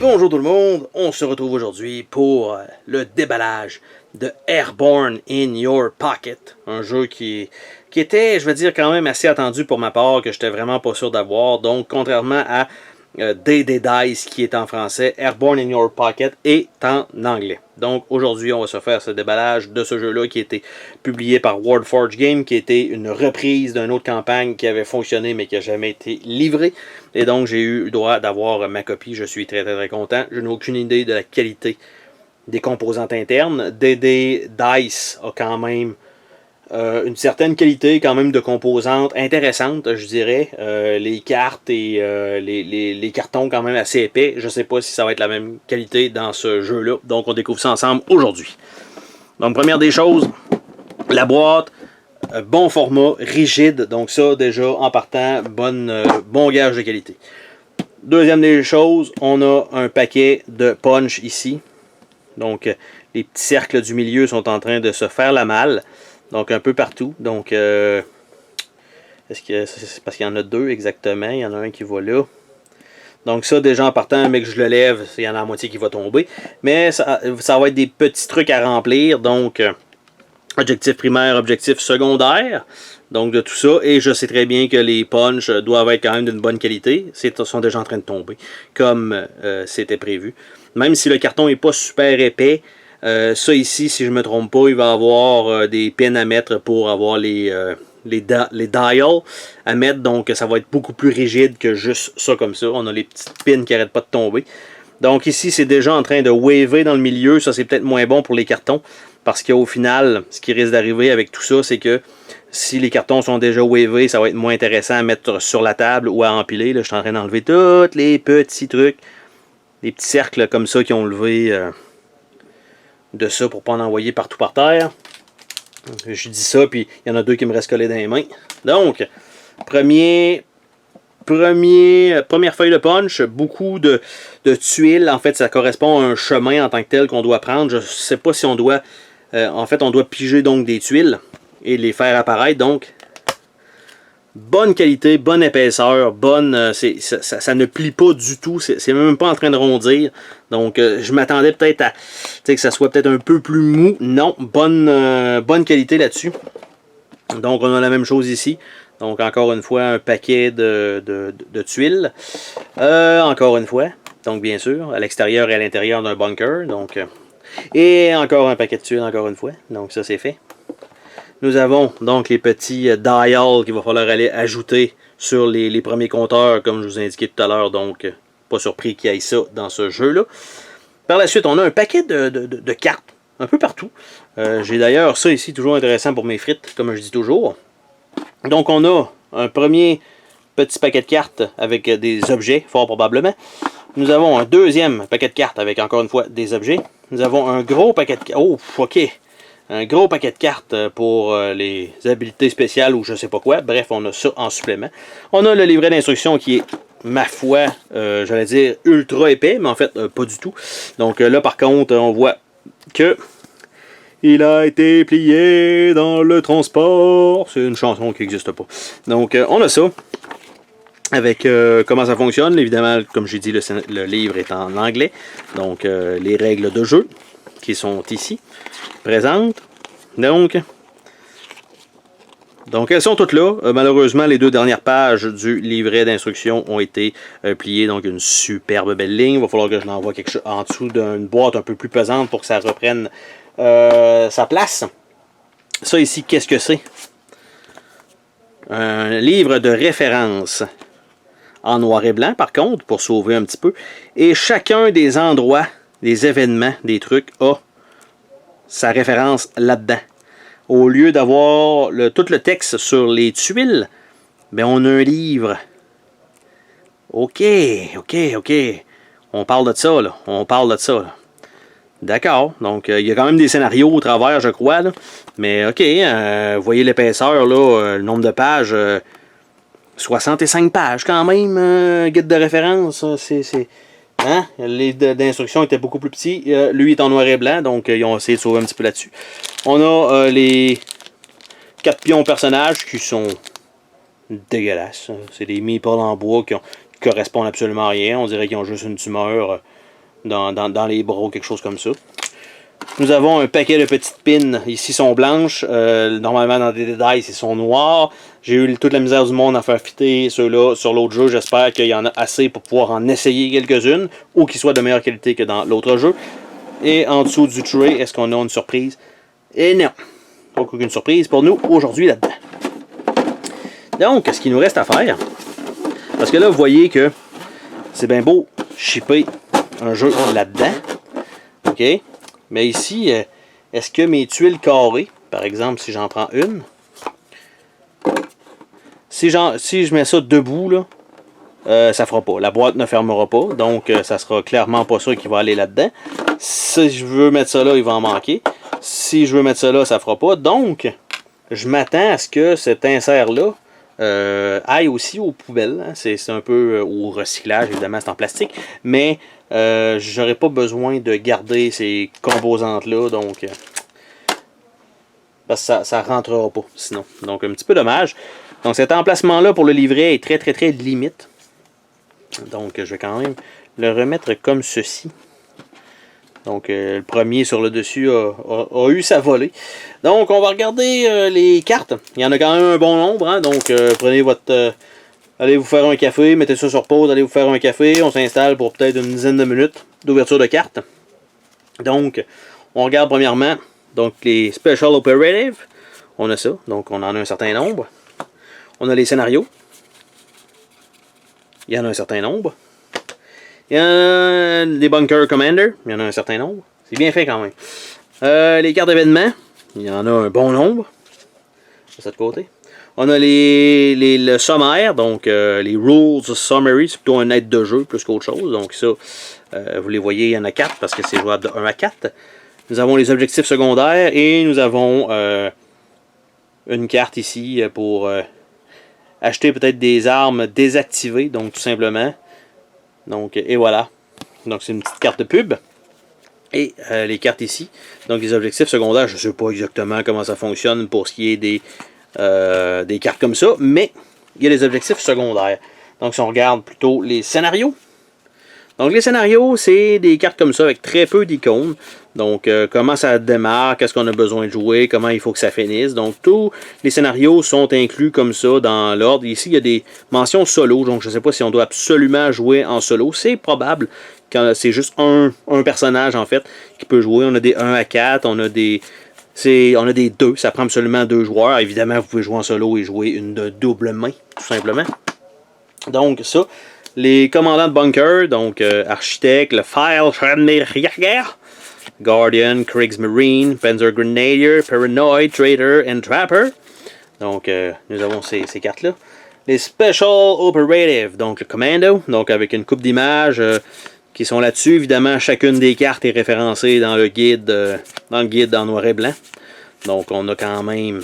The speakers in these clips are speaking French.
Bonjour tout le monde, on se retrouve aujourd'hui pour le déballage de Airborne in Your Pocket, un jeu qui était, je vais dire, quand même assez attendu pour ma part, que j'étais vraiment pas sûr d'avoir. Donc, contrairement à D&D Dice qui est en français, Airborne in Your Pocket est en anglais. Donc, aujourd'hui, on va se faire ce déballage de ce jeu-là qui a été publié par Wordforge Games, qui était une reprise d'une autre campagne qui avait fonctionné mais qui n'a jamais été livrée. Et donc, j'ai eu le droit d'avoir ma copie. Je suis très content. Je n'ai aucune idée de la qualité des composantes internes. D&D Dice a quand même une certaine qualité quand même de composantes intéressantes, je dirais. Les cartes et les cartons quand même assez épais. Je ne sais pas si ça va être la même qualité dans ce jeu-là. Donc, on découvre ça ensemble aujourd'hui. Donc, première des choses, la boîte. Bon format, rigide, donc ça déjà en partant, bon gage de qualité. Deuxième des choses, on a un paquet de punch ici. Donc les petits cercles du milieu sont en train de se faire la malle. Donc un peu partout. Donc est-ce que c'est parce qu'il y en a deux exactement, il y en a un qui va là. Donc ça déjà en partant, mais que je le lève, il y en a la moitié qui va tomber. Mais ça va être des petits trucs à remplir, donc objectif primaire, objectif secondaire, donc de tout ça, et je sais très bien que les punchs doivent être quand même d'une bonne qualité, ils sont déjà en train de tomber, comme c'était prévu. Même si le carton n'est pas super épais, ça ici, si je ne me trompe pas, il va y avoir des pins à mettre pour avoir les dials à mettre, donc ça va être beaucoup plus rigide que juste ça comme ça. On a les petites pins qui n'arrêtent pas de tomber. Donc ici, c'est déjà en train de waver dans le milieu, ça c'est peut-être moins bon pour les cartons, parce qu'au final, ce qui risque d'arriver avec tout ça, c'est que si les cartons sont déjà wavés, ça va être moins intéressant à mettre sur la table ou à empiler. Là, je suis en train d'enlever tous les petits trucs, des petits cercles comme ça qui ont levé de ça pour ne pas en envoyer partout par terre. Je dis ça, puis il y en a deux qui me restent collés dans les mains. Donc, première feuille de punch, beaucoup de tuiles. En fait, ça correspond à un chemin en tant que tel qu'on doit prendre. Je ne sais pas si on doit... en fait, on doit piger donc des tuiles et les faire apparaître. Donc, bonne qualité, bonne épaisseur, ça ne plie pas du tout. C'est même pas en train de rondir. Donc, je m'attendais peut-être à que ça soit peut-être un peu plus mou. Non, bonne qualité là-dessus. Donc, on a la même chose ici. Donc, encore une fois, un paquet de tuiles. Encore une fois. Donc, bien sûr, à l'extérieur et à l'intérieur d'un bunker. Donc, et encore un paquet de tuiles, encore une fois. Donc, ça, c'est fait. Nous avons donc les petits dials qu'il va falloir aller ajouter sur les premiers compteurs, comme je vous ai indiqué tout à l'heure. Donc, pas surpris qu'il y ait ça dans ce jeu-là. Par la suite, on a un paquet de cartes, un peu partout. J'ai d'ailleurs ça ici, toujours intéressant pour mes frites, comme je dis toujours. Donc, on a un premier petit paquet de cartes avec des objets, fort probablement. Nous avons un deuxième paquet de cartes avec, encore une fois, des objets. Nous avons un gros paquet de cartes. Oh, ok. Un gros paquet de cartes pour les habilités spéciales ou je sais pas quoi. Bref, on a ça en supplément. On a le livret d'instruction qui est, ma foi, j'allais dire ultra épais, mais en fait, pas du tout. Donc là, par contre, on voit que il a été plié dans le transport. C'est une chanson qui n'existe pas. Donc, on a ça. Avec comment ça fonctionne. Évidemment, comme j'ai dit, le livre est en anglais. Donc, les règles de jeu qui sont ici présentes. Donc, elles sont toutes là. Malheureusement, les deux dernières pages du livret d'instructions ont été pliées. Donc, une superbe belle ligne. Il va falloir que je l'envoie quelque chose en dessous d'une boîte un peu plus pesante pour que ça reprenne sa place. Ça ici, qu'est-ce que c'est? Un livre de référence en noir et blanc, par contre, pour sauver un petit peu. Et chacun des endroits, des événements, des trucs a sa référence là-dedans. Au lieu d'avoir tout le texte sur les tuiles, ben on a un livre. OK. On parle de ça, là. D'accord. Donc, il y a quand même des scénarios au travers, je crois. Là. Mais, OK. Vous voyez l'épaisseur, là, le nombre de pages. 65 pages, quand même. Guide de référence. Hein? Les d'instruction étaient beaucoup plus petits. Lui est en noir et blanc, donc ils ont essayé de sauver un petit peu là-dessus. On a les 4 pions personnages qui sont dégueulasses. C'est des meeples en bois qui correspondent absolument à rien. On dirait qu'ils ont juste une tumeur dans les bras, quelque chose comme ça. Nous avons un paquet de petites pins. Ici sont blanches. Normalement, dans des détails, ils sont noirs. J'ai eu toute la misère du monde à faire fitter ceux-là sur l'autre jeu. J'espère qu'il y en a assez pour pouvoir en essayer quelques-unes ou qu'ils soient de meilleure qualité que dans l'autre jeu. Et en dessous du tray, est-ce qu'on a une surprise? Et non. Aucune surprise pour nous aujourd'hui là-dedans. Donc, ce qu'il nous reste à faire, parce que là, vous voyez que c'est bien beau shipper un jeu là-dedans. OK? Mais ici, est-ce que mes tuiles carrées, par exemple, si j'en prends une, si je mets ça debout, là, ça fera pas. La boîte ne fermera pas, donc ça sera clairement pas ça qui va aller là-dedans. Si je veux mettre ça là, il va en manquer. Si je veux mettre ça là, ça fera pas. Donc, je m'attends à ce que cet insert-là aille aussi aux poubelles. Hein. C'est un peu au recyclage, évidemment, c'est en plastique. Mais j'aurais pas besoin de garder ces composantes-là. Donc, parce que ça rentrera pas sinon. Donc, un petit peu dommage. Donc, cet emplacement-là pour le livret est très, très, très limite. Donc, je vais quand même le remettre comme ceci. Donc, le premier sur le dessus a eu sa volée. Donc, on va regarder les cartes. Il y en a quand même un bon nombre. Hein? Donc, prenez votre... allez vous faire un café, mettez ça sur pause, allez vous faire un café. On s'installe pour peut-être une dizaine de minutes d'ouverture de cartes. Donc, on regarde premièrement donc les Special Operative. On a ça. Donc, on en a un certain nombre. On a les scénarios. Il y en a un certain nombre. Il y a des Bunker Commander, il y en a un certain nombre. C'est bien fait quand même. Les cartes d'événements, il y en a un bon nombre. De ce côté. On a le sommaire, donc les Rules Summary, c'est plutôt un aide de jeu plus qu'autre chose. Donc ça, vous les voyez, il y en a 4 parce que c'est jouable de 1 à 4. Nous avons les objectifs secondaires et nous avons une carte ici pour acheter peut-être des armes désactivées, donc tout simplement. Donc, et voilà. Donc, c'est une petite carte de pub. Et les cartes ici. Donc, les objectifs secondaires, je ne sais pas exactement comment ça fonctionne pour ce qui est des cartes comme ça. Mais, il y a les objectifs secondaires. Donc, si on regarde plutôt les scénarios. Donc, les scénarios, c'est des cartes comme ça avec très peu d'icônes. Donc, comment ça démarre, qu'est-ce qu'on a besoin de jouer, comment il faut que ça finisse. Donc, tous les scénarios sont inclus comme ça dans l'ordre. Ici, il y a des mentions solo. Donc, je ne sais pas si on doit absolument jouer en solo. C'est probable quand c'est juste un personnage, en fait, qui peut jouer. On a des 1 à 4, on a des 2. Ça prend absolument 2 joueurs. Évidemment, vous pouvez jouer en solo et jouer une de double main, tout simplement. Donc, ça. Les commandants de bunker, donc architecte, le File Schreiber, Guardian, Kriegsmarine, Panzer Grenadier, Paranoid, Traitor and Trapper. Donc, nous avons ces cartes-là. Les Special Operative, donc le Commando, donc avec une coupe d'images qui sont là-dessus. Évidemment, chacune des cartes est référencée dans le guide en noir et blanc. Donc, on a quand même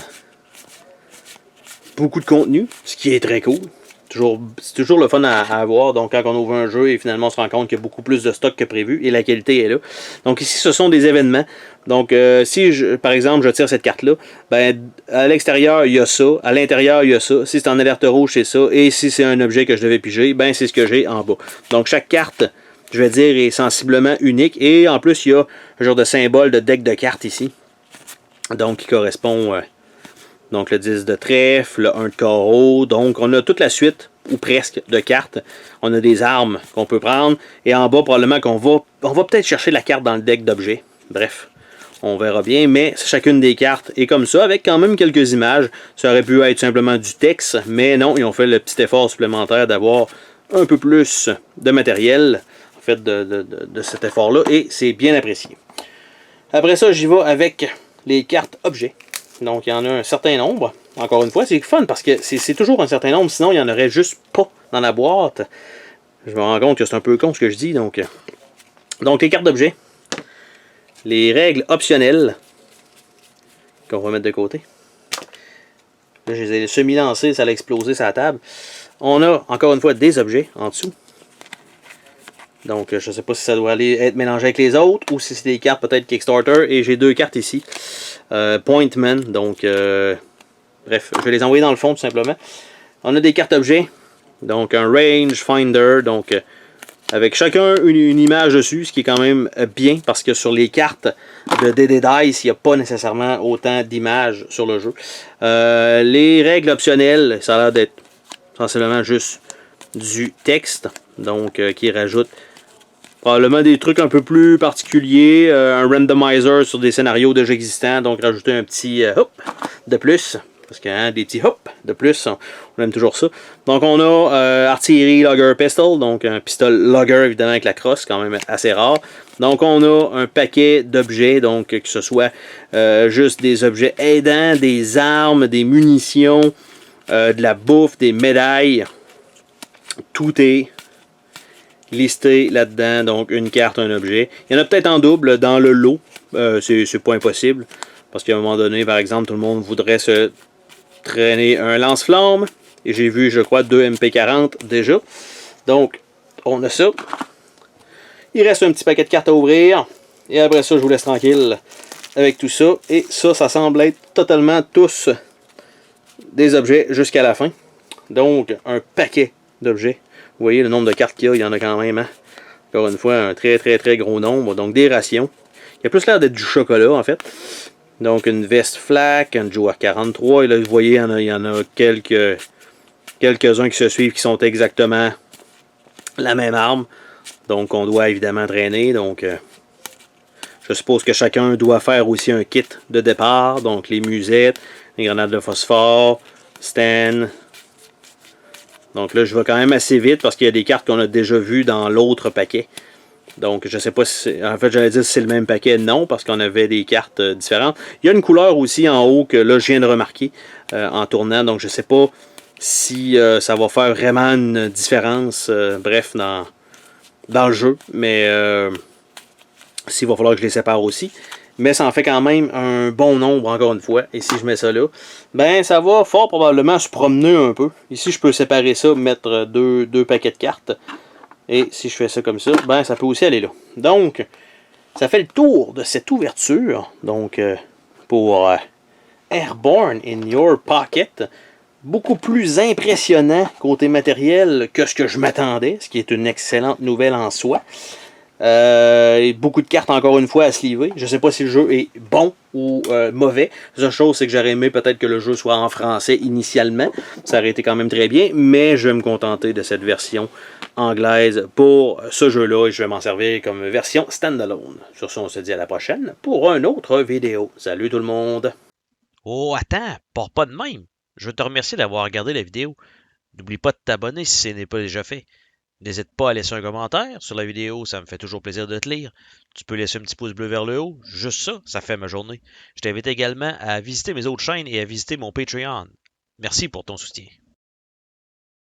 beaucoup de contenu, ce qui est très cool. C'est toujours le fun à avoir. Donc, quand on ouvre un jeu et finalement on se rend compte qu'il y a beaucoup plus de stock que prévu et la qualité est là. Donc, ici, ce sont des événements. Donc, si, par exemple, je tire cette carte-là, ben, à l'extérieur, il y a ça. À l'intérieur, il y a ça. Si c'est en alerte rouge, c'est ça. Et si c'est un objet que je devais piger, ben, c'est ce que j'ai en bas. Donc, chaque carte, je vais dire, est sensiblement unique. Et en plus, il y a un genre de symbole de deck de cartes ici. Donc, qui correspond... donc le 10 de trèfle, le 1 de carreau. Donc on a toute la suite, ou presque, de cartes. On a des armes qu'on peut prendre. Et en bas, probablement qu'on va peut-être chercher la carte dans le deck d'objets. Bref, on verra bien. Mais chacune des cartes est comme ça, avec quand même quelques images. Ça aurait pu être simplement du texte. Mais non, ils ont fait le petit effort supplémentaire d'avoir un peu plus de matériel. En fait, de cet effort-là. Et c'est bien apprécié. Après ça, j'y vais avec les cartes objets. Donc, il y en a un certain nombre. Encore une fois, c'est fun parce que c'est toujours un certain nombre. Sinon, il n'y en aurait juste pas dans la boîte. Je me rends compte que c'est un peu con ce que je dis. Donc les cartes d'objets. Les règles optionnelles. Qu'on va mettre de côté. Là, je les ai semi-lancées. Ça a explosé sur la table. On a, encore une fois, des objets en dessous. Donc, je ne sais pas si ça doit être mélangé avec les autres ou si c'est des cartes peut-être Kickstarter. Et j'ai 2 cartes ici. Pointman, donc bref, je vais les envoyer dans le fond tout simplement. On a des cartes objets, donc un range finder, donc avec chacun une image dessus, ce qui est quand même bien, parce que sur les cartes de DD Dice, il n'y a pas nécessairement autant d'images sur le jeu. Les règles optionnelles, ça a l'air d'être sensiblement juste du texte, donc qui rajoute probablement des trucs un peu plus particuliers, un randomizer sur des scénarios déjà existants, donc rajouter un petit hop de plus, parce que des petits hop de plus, on aime toujours ça. Donc on a artillerie logger pistol, donc un pistolet logger évidemment avec la crosse, quand même assez rare. Donc on a un paquet d'objets, donc que ce soit juste des objets aidants, des armes, des munitions, de la bouffe, des médailles. Tout est listé là-dedans, donc une carte, un objet. Il y en a peut-être en double dans le lot, c'est pas impossible, parce qu'à un moment donné, par exemple, tout le monde voudrait se traîner un lance-flamme, et j'ai vu, je crois, 2 MP40 déjà. Donc, on a ça. Il reste un petit paquet de cartes à ouvrir, et après ça, je vous laisse tranquille avec tout ça. Et ça semble être totalement tous des objets jusqu'à la fin. Donc, un paquet d'objets. Vous voyez le nombre de cartes qu'il y a, il y en a quand même, hein? Encore une fois, un très gros nombre. Donc des rations. Il a plus l'air d'être du chocolat en fait. Donc une veste flak, un Joker 43. Et là, vous voyez, il y en a quelques-uns qui se suivent qui sont exactement la même arme. Donc on doit évidemment traîner. Donc je suppose que chacun doit faire aussi un kit de départ. Donc les musettes, les grenades de phosphore, stand. Donc là, je vais quand même assez vite parce qu'il y a des cartes qu'on a déjà vues dans l'autre paquet. Donc, je sais pas si... En fait, j'allais dire si c'est le même paquet. Non, parce qu'on avait des cartes différentes. Il y a une couleur aussi en haut que là, je viens de remarquer en tournant. Donc, je sais pas si ça va faire vraiment une différence, bref, dans le jeu. Mais s'il va falloir que je les sépare aussi. Mais ça en fait quand même un bon nombre, encore une fois. Et si je mets ça là, ben ça va fort probablement se promener un peu. Ici, je peux séparer ça, mettre deux paquets de cartes. Et si je fais ça comme ça, ben ça peut aussi aller là. Donc, ça fait le tour de cette ouverture. Donc, pour Airborne in Your Pocket. Beaucoup plus impressionnant côté matériel que ce que je m'attendais, ce qui est une excellente nouvelle en soi. Beaucoup de cartes encore une fois à sliver. Je sais pas si le jeu est bon ou mauvais. La seule chose, c'est que j'aurais aimé peut-être que le jeu soit en français initialement. Ça aurait été quand même très bien, mais je vais me contenter de cette version anglaise pour ce jeu-là et je vais m'en servir comme version standalone. Sur ce, on se dit à la prochaine pour une autre vidéo. Salut tout le monde! Oh, attends, pars pas de même. Je veux te remercier d'avoir regardé la vidéo. N'oublie pas de t'abonner si ce n'est pas déjà fait. N'hésite pas à laisser un commentaire sur la vidéo, ça me fait toujours plaisir de te lire. Tu peux laisser un petit pouce bleu vers le haut, juste ça, ça fait ma journée. Je t'invite également à visiter mes autres chaînes et à visiter mon Patreon. Merci pour ton soutien.